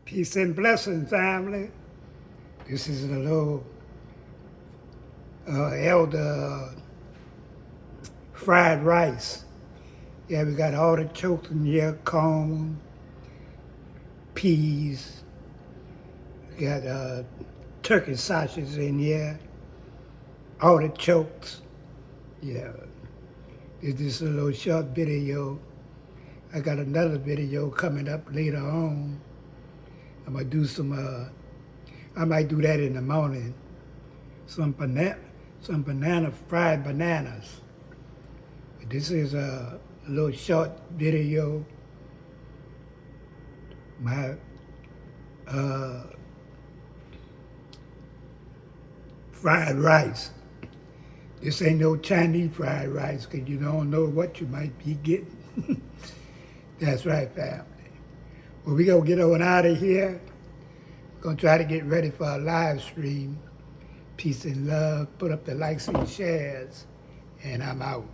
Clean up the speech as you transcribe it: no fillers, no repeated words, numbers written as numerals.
Peace and blessings, family. This is a little elder fried rice. Yeah, we got artichokes in here, corn, peas. We got turkey sausages in here, artichokes. Yeah, this is a little short video. I got another video coming up later on. I'm gonna do some. I might do that in the morning. Some banana fried bananas. This is a little short video. My fried rice. This ain't no Chinese fried rice because you don't know what you might be getting. That's right, family. Well, we gonna get on out of here. We're gonna try to get ready for a live stream. Peace and love. Put up the likes and shares. And I'm out.